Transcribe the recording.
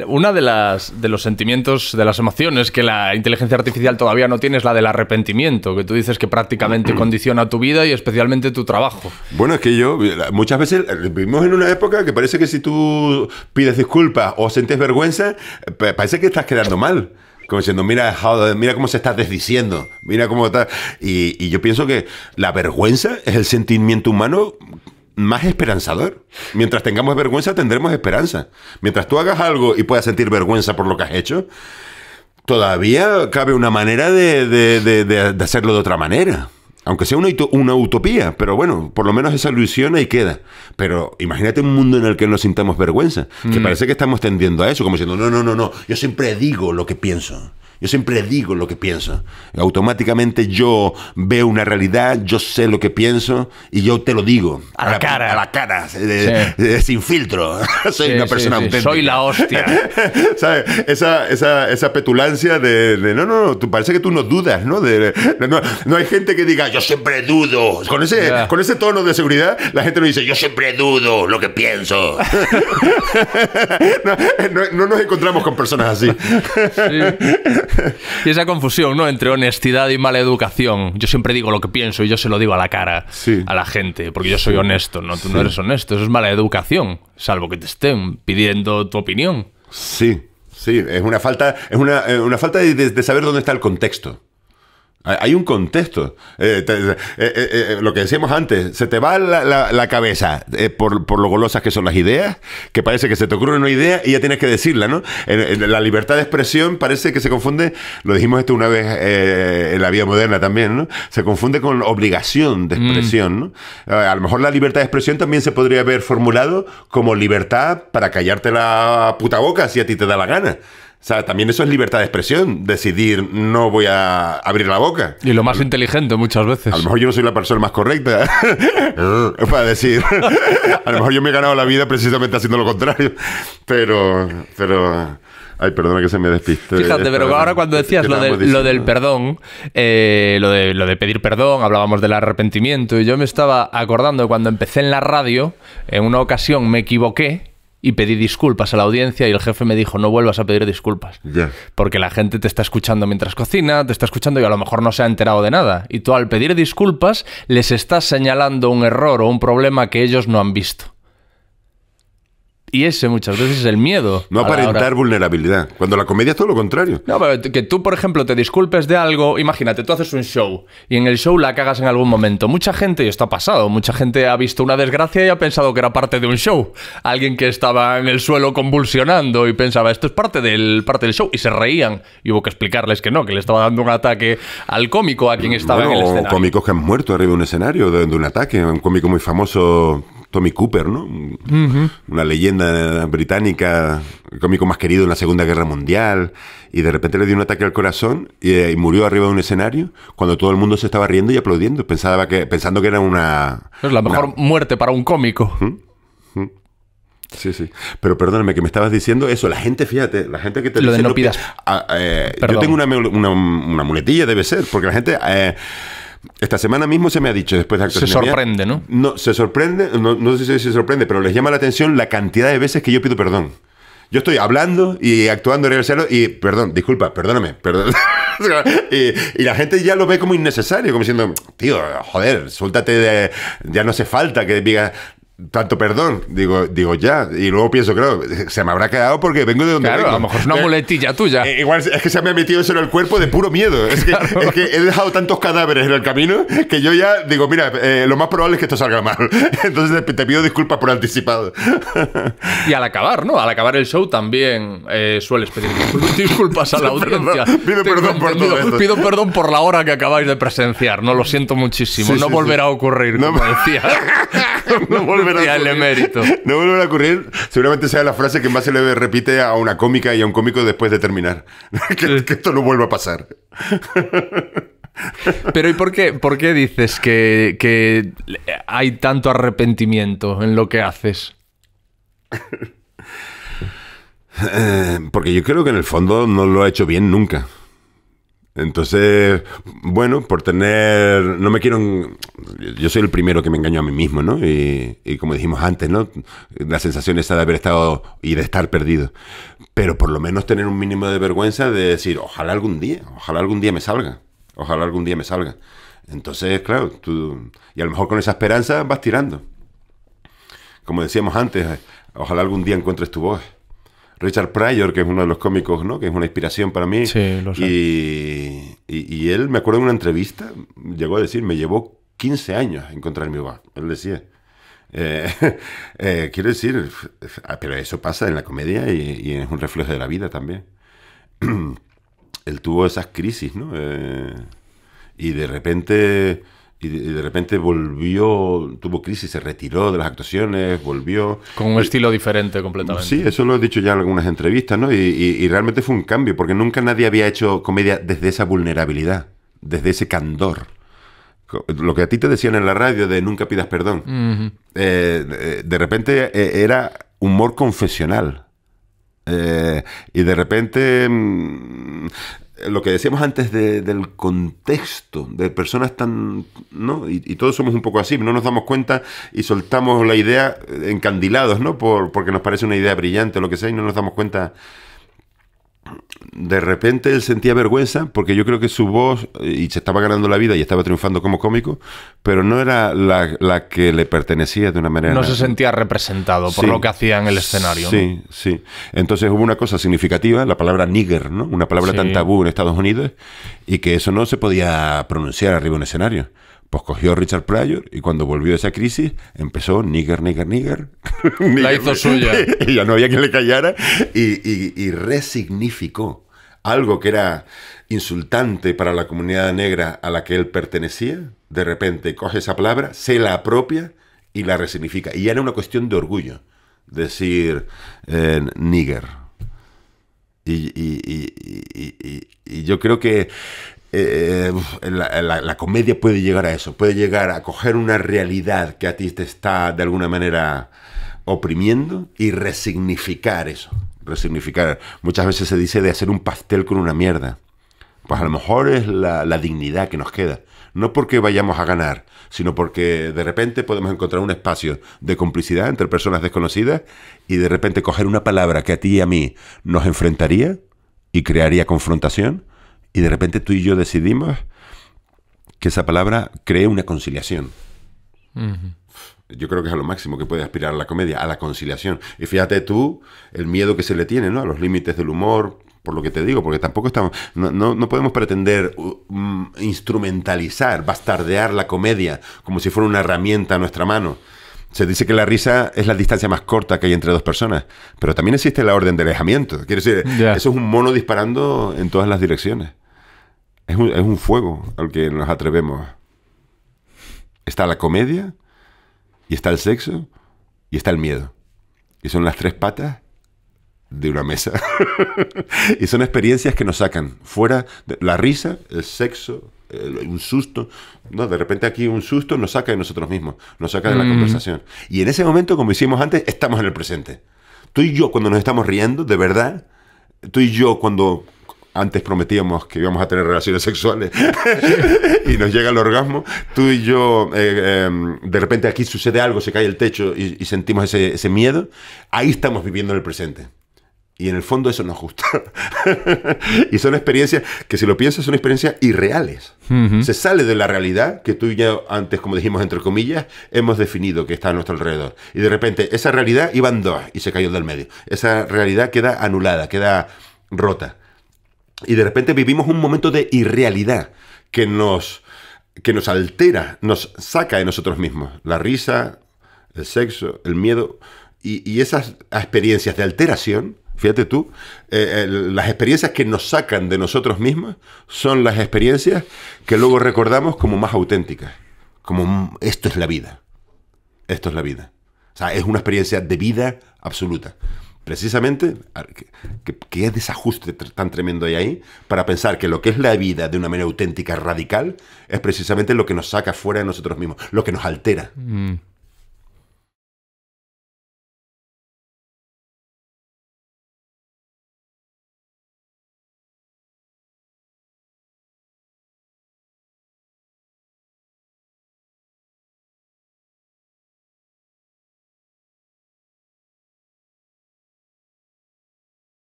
Una de los sentimientos, de las emociones que la inteligencia artificial todavía no tiene es la del arrepentimiento, que tú dices que prácticamente condiciona tu vida y especialmente tu trabajo. Bueno, es que muchas veces vivimos en una época que parece que si tú pides disculpas o sientes vergüenza, parece que estás quedando mal. Como diciendo, mira cómo se está desdiciendo, mira cómo está... Y yo pienso que la vergüenza es el sentimiento humano más esperanzador. Mientras tengamos vergüenza, tendremos esperanza. Mientras tú hagas algo y puedas sentir vergüenza por lo que has hecho, todavía cabe una manera de hacerlo de otra manera. Aunque sea una utopía, pero bueno, por lo menos esa ilusión ahí queda. Pero imagínate un mundo en el que no sintamos vergüenza, que parece que estamos tendiendo a eso, como diciendo, no, yo siempre digo lo que pienso. Yo siempre digo lo que pienso. Automáticamente yo veo una realidad, yo sé lo que pienso y yo te lo digo. A la cara. A la cara, sin filtro. Soy una persona auténtica. Soy la hostia. ¿Sabes? Esa petulancia no, parece que tú no dudas, ¿no? No hay gente que diga, yo siempre dudo. Con ese tono de seguridad, la gente no dice, yo siempre dudo lo que pienso. No nos encontramos con personas así. Sí. Y esa confusión, ¿no?, entre honestidad y mala educación. Yo siempre digo lo que pienso y yo se lo digo a la cara a la gente, porque yo soy honesto, ¿no? Tú no eres honesto, eso es mala educación, salvo que te estén pidiendo tu opinión. Sí, es una falta de saber dónde está el contexto. Hay un contexto. Lo que decíamos antes, se te va la cabeza por lo golosas que son las ideas, que parece que se te ocurre una idea y ya tienes que decirla, ¿no? La libertad de expresión parece que se confunde, lo dijimos esto una vez en la vida moderna también, ¿no? Se confunde con obligación de expresión, ¿no? A lo mejor la libertad de expresión también se podría haber formulado como libertad para callarte la puta boca si a ti te da la gana. O sea, también eso es libertad de expresión, decidir no voy a abrir la boca. Y lo más inteligente muchas veces. A lo mejor yo no soy la persona más correcta para decir. A lo mejor yo me he ganado la vida precisamente haciendo lo contrario. Pero ay, perdona que se me despiste. Fíjate, pero ahora cuando decías lo del perdón, lo de pedir perdón, hablábamos del arrepentimiento, y yo me estaba acordando de cuando empecé en la radio, en una ocasión me equivoqué y pedí disculpas a la audiencia y el jefe me dijo, no vuelvas a pedir disculpas. Porque la gente te está escuchando mientras cocina, te está escuchando y a lo mejor no se ha enterado de nada. Y tú al pedir disculpas les estás señalando un error o un problema que ellos no han visto. Y ese muchas veces es el miedo. No aparentar vulnerabilidad. Cuando la comedia es todo lo contrario. No, pero que tú, por ejemplo, te disculpes de algo. Imagínate, tú haces un show y en el show la cagas en algún momento. Mucha gente, y esto ha pasado, mucha gente ha visto una desgracia y ha pensado que era parte de un show. Alguien que estaba en el suelo convulsionando y pensaba, esto es parte del show. Y se reían. Y hubo que explicarles que no, que le estaba dando un ataque al cómico, a quien estaba en el escenario. O cómicos que han muerto arriba de un escenario de un ataque. Un cómico muy famoso... Tommy Cooper, ¿no? Una leyenda británica, el cómico más querido en la Segunda Guerra Mundial, y de repente le dio un ataque al corazón y murió arriba de un escenario cuando todo el mundo se estaba riendo y aplaudiendo, pensando que era una... Es la mejor muerte para un cómico. Sí. Pero perdóname, que me estabas diciendo eso. La gente, fíjate, la gente que te dice... Lo de no pidas... yo tengo una muletilla, debe ser, porque la gente... esta semana mismo se me ha dicho después de Se sorprende, ¿no? No, se sorprende, no sé si se sorprende, pero les llama la atención la cantidad de veces que yo pido perdón. Yo estoy hablando y actuando en el cielo y perdóname. y la gente ya lo ve como innecesario, como diciendo, tío, joder, suéltate ya no hace falta que digas tanto perdón. Digo ya. Y luego pienso, claro, se me habrá quedado porque vengo de donde vengo. A lo mejor es una muletilla tuya. Igual es que se me ha metido eso en el cuerpo de puro miedo. Es que he dejado tantos cadáveres en el camino que yo ya digo, mira, lo más probable es que esto salga mal. Entonces te pido disculpas por anticipado. Y al acabar, ¿no? Al acabar el show también sueles pedir disculpas a la audiencia. Pido perdón por todo esto. Pido perdón por la hora que acabáis de presenciar. No, lo siento muchísimo. No volverá a ocurrir, como decía. No volverá el emérito. No volverá a ocurrir. Seguramente sea la frase que más se le repite a una cómica y a un cómico después de terminar. Que esto no vuelva a pasar. Pero ¿y por qué dices que hay tanto arrepentimiento en lo que haces? Porque yo creo que en el fondo no lo ha hecho bien nunca. Entonces, bueno, por tener... No me quiero... Yo soy el primero que me engaño a mí mismo, ¿no? Y como dijimos antes, ¿no? La sensación esa de haber estado y de estar perdido. Pero por lo menos tener un mínimo de vergüenza de decir, ojalá algún día me salga. Ojalá algún día me salga. Entonces, claro, tú... Y a lo mejor con esa esperanza vas tirando. Como decíamos antes, ojalá algún día encuentres tu voz. Richard Pryor, que es uno de los cómicos, ¿no? Que es una inspiración para mí. Sí, lo sé. Y él, me acuerdo en una entrevista, llegó a decir, me llevó 15 años encontrar mi voz. Él decía. Quiero decir, pero eso pasa en la comedia y es un reflejo de la vida también. Él tuvo esas crisis, ¿no? Y de repente... Y de repente volvió, tuvo crisis, se retiró de las actuaciones, volvió... Con un estilo diferente completamente. Sí, eso lo he dicho ya en algunas entrevistas, ¿no? Y realmente fue un cambio, porque nunca nadie había hecho comedia desde esa vulnerabilidad, desde ese candor. Lo que a ti te decían en la radio de nunca pidas perdón. De repente era humor confesional. Y de repente... lo que decíamos antes del contexto, de personas tan... ¿no? Y todos somos un poco así, no nos damos cuenta y soltamos la idea encandilados, ¿no? Porque nos parece una idea brillante o lo que sea y no nos damos cuenta. De repente él sentía vergüenza porque yo creo que su voz, y se estaba ganando la vida y estaba triunfando como cómico, pero no era la que le pertenecía de una manera... No se sentía representado por lo que hacía en el escenario. Sí, ¿no? Sí. Entonces hubo una cosa significativa, la palabra nigger, ¿no? Una palabra tan tabú en Estados Unidos y que eso no se podía pronunciar arriba de un escenario. Pues cogió Richard Pryor y cuando volvió de esa crisis empezó nigger. La hizo suya. Y ya no había quien le callara y resignificó algo que era insultante para la comunidad negra a la que él pertenecía. De repente coge esa palabra, se la apropia y la resignifica. Y ya era una cuestión de orgullo decir nigger. Y yo creo que la comedia puede llegar a eso, puede llegar a coger una realidad que a ti te está de alguna manera oprimiendo y resignificar eso. Resignificar. Muchas veces se dice de hacer un pastel con una mierda. Pues a lo mejor es la dignidad que nos queda. No porque vayamos a ganar, sino porque de repente podemos encontrar un espacio de complicidad entre personas desconocidas y de repente coger una palabra que a ti y a mí nos enfrentaría y crearía confrontación. Y de repente tú y yo decidimos que esa palabra cree una conciliación. Yo creo que es a lo máximo que puede aspirar la comedia, a la conciliación. Y fíjate tú el miedo que se le tiene, ¿no? A los límites del humor, por lo que te digo, porque tampoco estamos... No podemos pretender instrumentalizar, bastardear la comedia como si fuera una herramienta a nuestra mano. Se dice que la risa es la distancia más corta que hay entre dos personas, pero también existe la orden de alejamiento. Quiere decir, eso es un mono disparando en todas las direcciones. Es un fuego al que nos atrevemos. Está la comedia, y está el sexo, y está el miedo. Y son las tres patas de una mesa. Y son experiencias que nos sacan fuera de la risa, el sexo, un susto. No, de repente aquí un susto nos saca de nosotros mismos, nos saca de la conversación. Y en ese momento, como hicimos antes, estamos en el presente. Tú y yo, cuando nos estamos riendo, de verdad, tú y yo, cuando... Antes prometíamos que íbamos a tener relaciones sexuales y nos llega el orgasmo. Tú y yo, de repente aquí sucede algo, se cae el techo y sentimos ese miedo. Ahí estamos viviendo en el presente. Y en el fondo eso nos gusta. Y son experiencias que, si lo piensas, son experiencias irreales. Se sale de la realidad que tú y yo antes, como dijimos entre comillas, hemos definido que está a nuestro alrededor. Y de repente esa realidad iban dos y se cayó del medio. Esa realidad queda anulada, queda rota. Y de repente vivimos un momento de irrealidad que nos altera, nos saca de nosotros mismos. La risa, el sexo, el miedo y esas experiencias de alteración, fíjate tú, las experiencias que nos sacan de nosotros mismos son las experiencias que luego recordamos como más auténticas. Como esto es la vida. Esto es la vida. O sea, es una experiencia de vida absoluta. Precisamente, ¿qué desajuste tan tremendo hay ahí para pensar que lo que es la vida de una manera auténtica, radical, es precisamente lo que nos saca fuera de nosotros mismos, lo que nos altera.